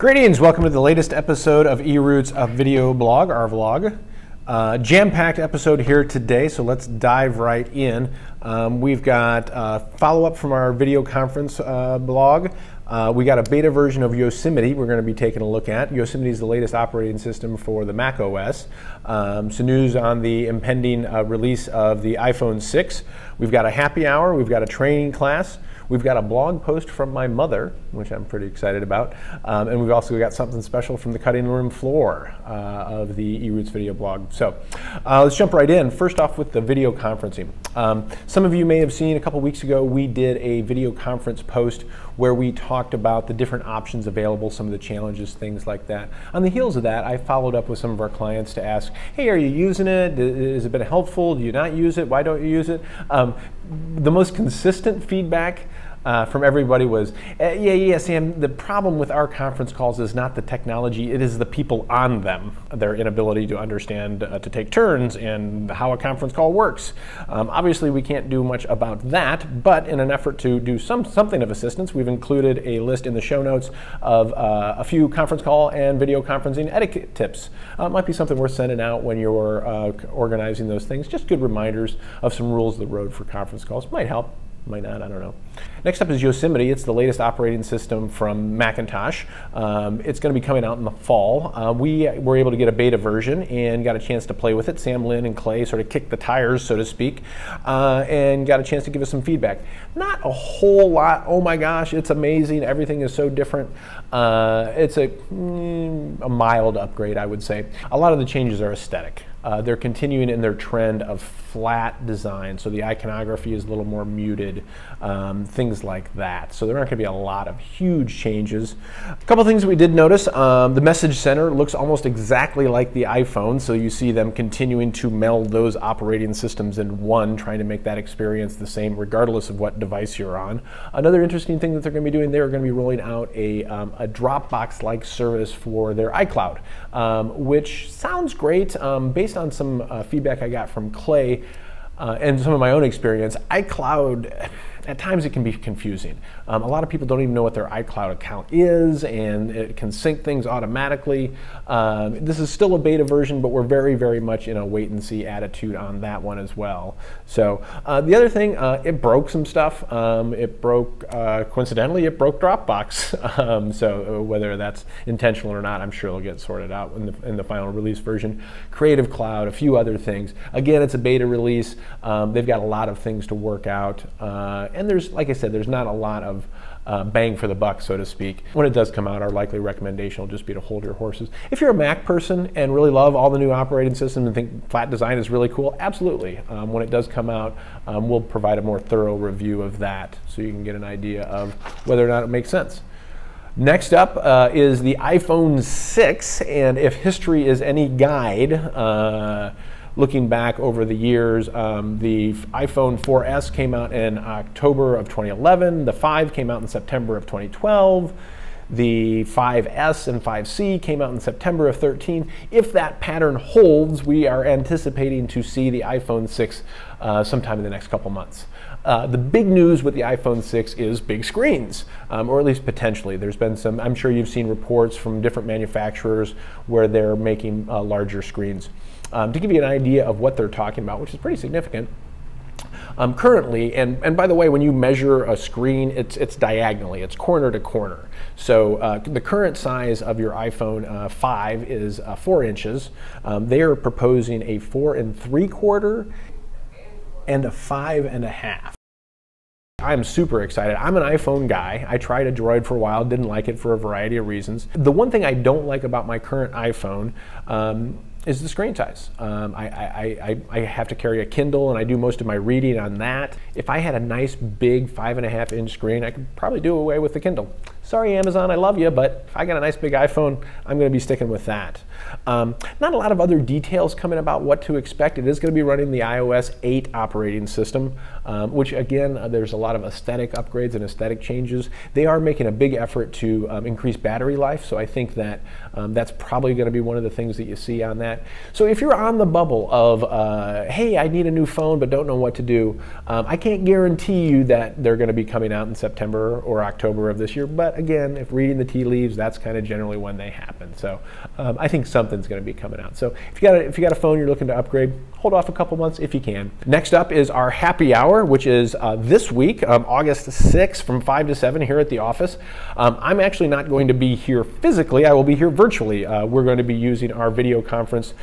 Greetings, welcome to the latest episode of eoots, a video blog, our vlog. Jam-packed episode here today, so let's dive right in. We've got follow-up from our video conference blog. We got a beta version of Yosemite we're going to be taking a look at. Yosemite is the latest operating system for the Mac OS. Some news on the impending release of the iPhone 6. We've got a happy hour, we've got a training class. We've got a blog post from my mother, which I'm pretty excited about. And we've also got something special from the cutting room floor of the eoots video blog. So let's jump right in. First off with the video conferencing. Some of you may have seen a couple weeks ago we did a video conference post where we talked about the different options available, some of the challenges, things like that. On the heels of that, I followed up with some of our clients to ask, hey, are you using it? Has it been helpful? Do you not use it? Why don't you use it? The most consistent feedback from everybody was, yeah, Sam, the problem with our conference calls is not the technology, it is the people on them, their inability to understand, to take turns and how a conference call works. Obviously, we can't do much about that, but in an effort to do something of assistance, we've included a list in the show notes of a few conference call and video conferencing etiquette tips. It might be something worth sending out when you're organizing those things, just good reminders of some rules of the road for conference calls. Might help. Might not, I don't know. Next up is Yosemite. It's the latest operating system from Macintosh. It's going to be coming out in the fall. We were able to get a beta version and got a chance to play with it. Sam, Lynn, and Clay sort of kicked the tires, so to speak, and got a chance to give us some feedback. Not a whole lot. Oh my gosh, it's amazing. Everything is so different. It's a mild upgrade, I would say. A lot of the changes are aesthetic. They're continuing in their trend of flat design, so the iconography is a little more muted, things like that. So there aren't going to be a lot of huge changes. A couple things we did notice, the message center looks almost exactly like the iPhone, so you see them continuing to meld those operating systems in one, trying to make that experience the same regardless of what device you're on. Another interesting thing that they're going to be doing, they're going to be rolling out a Dropbox-like service for their iCloud, which sounds great. Based on some feedback I got from Clay and some of my own experience, iCloud, at times it can be confusing. A lot of people don't even know what their iCloud account is, and it can sync things automatically. This is still a beta version, but we're very, very much in a wait and see attitude on that one as well. So the other thing, it broke some stuff. It broke, coincidentally, it broke Dropbox. So whether that's intentional or not, I'm sure it'll get sorted out in the final release version. Creative Cloud, a few other things. Again, it's a beta release. They've got a lot of things to work out. And there's, like I said, there's not a lot of bang for the buck, so to speak. When it does come out, our likely recommendation will just be to hold your horses. If you're a Mac person and really love all the new operating systems and think flat design is really cool, absolutely. When it does come out, we'll provide a more thorough review of that so you can get an idea of whether or not it makes sense. Next up is the iPhone 6, and if history is any guide, looking back over the years, the iPhone 4S came out in October of 2011, the 5 came out in September of 2012, the 5S and 5C came out in September of 2013. If that pattern holds, we are anticipating to see the iPhone 6 sometime in the next couple months. The big news with the iPhone 6 is big screens, or at least potentially. There's been some, I'm sure you've seen reports from different manufacturers where they're making larger screens. To give you an idea of what they're talking about, which is pretty significant, currently, and by the way, when you measure a screen, it's diagonally, it's corner to corner. So the current size of your iPhone 5 is 4 inches. They are proposing a 4 3/4 and a 5 1/2. I'm super excited. I'm an iPhone guy. I tried a Droid for a while, didn't like it for a variety of reasons. The one thing I don't like about my current iPhone is the screen size. I have to carry a Kindle and I do most of my reading on that. If I had a nice big 5 1/2 inch screen, I could probably do away with the Kindle. Sorry Amazon, I love you, but if I got a nice big iPhone, I'm going to be sticking with that. Not a lot of other details coming about what to expect. It is going to be running the iOS 8 operating system, which again, there's a lot of aesthetic upgrades and aesthetic changes. They are making a big effort to increase battery life, so I think that that's probably going to be one of the things that you see on that. So if you're on the bubble of, hey, I need a new phone but don't know what to do, I can't guarantee you that they're going to be coming out in September or October of this year, but But again, if reading the tea leaves, that's kind of generally when they happen. So I think something's going to be coming out. So if you got a phone you're looking to upgrade, hold off a couple months if you can. Next up is our happy hour, which is this week, August 6th from 5 to 7 here at the office. I'm actually not going to be here physically. I will be here virtually. We're going to be using our video conference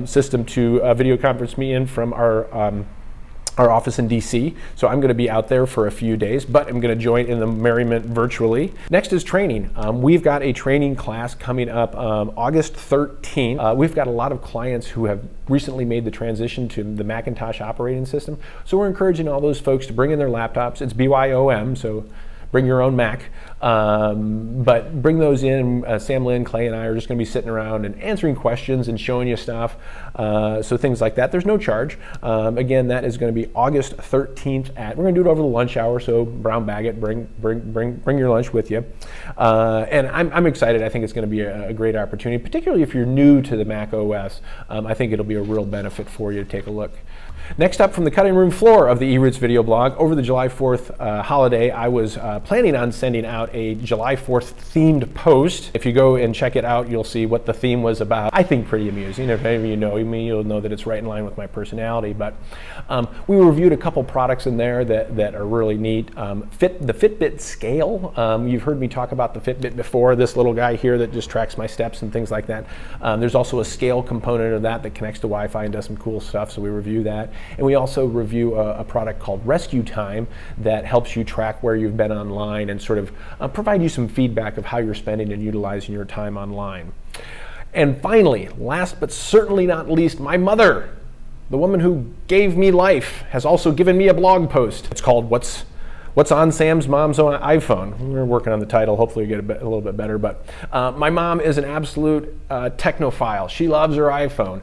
system to video conference me in from our office in DC. So I'm going to be out there for a few days, but I'm going to join in the merriment virtually. Next is training. We've got a training class coming up August 13th. We've got a lot of clients who have recently made the transition to the Macintosh operating system. So we're encouraging all those folks to bring in their laptops. It's BYOM, so bring your own Mac, but bring those in. Sam Lynn, Clay, and I are just going to be sitting around and answering questions and showing you stuff. So things like that. There's no charge. Again, that is going to be August 13th we're going to do it over the lunch hour. So brown bag it, bring your lunch with you. And I'm excited. I think it's going to be a great opportunity, particularly if you're new to the Mac OS. I think it'll be a real benefit for you to take a look. Next up, from the cutting room floor of the eRoots video blog, over the July 4th holiday, I was planning on sending out a July 4th themed post. If you go and check it out, you'll see what the theme was about. I think pretty amusing. If any of you know me, you'll know that it's right in line with my personality. But we reviewed a couple products in there that are really neat. The Fitbit Scale. You've heard me talk about the Fitbit before, this little guy here that just tracks my steps and things like that. There's also a scale component of that connects to Wi-Fi and does some cool stuff, so we review that. And we also review a product called Rescue Time that helps you track where you've been online and sort of provide you some feedback of how you're spending and utilizing your time online. And finally, last but certainly not least, my mother, the woman who gave me life, has also given me a blog post. It's called What's on Sam's Mom's iPhone? We're working on the title. Hopefully you get a little bit better. But my mom is an absolute technophile. She loves her iPhone.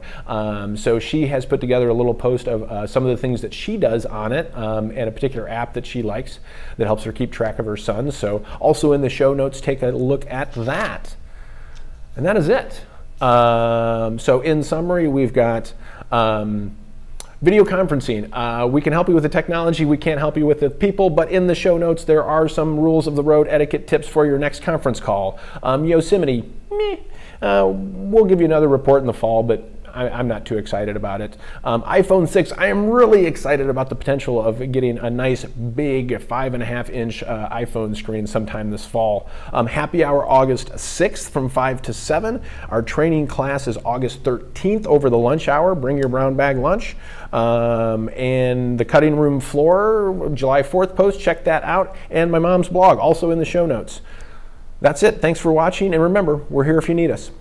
So she has put together a little post of some of the things that she does on it and a particular app that she likes that helps her keep track of her son. So also in the show notes, take a look at that. And that is it. So in summary, we've got video conferencing. We can help you with the technology. We can't help you with the people, but in the show notes, there are some rules of the road etiquette tips for your next conference call. Yosemite, we'll give you another report in the fall, but I'm not too excited about it. iPhone 6, I am really excited about the potential of getting a nice big 5.5-inch iPhone screen sometime this fall. Happy hour August 6th from 5 to 7. Our training class is August 13th over the lunch hour. Bring your brown bag lunch. And the cutting room floor, July 4th post, check that out. And my mom's blog, also in the show notes. That's it. Thanks for watching. And remember, we're here if you need us.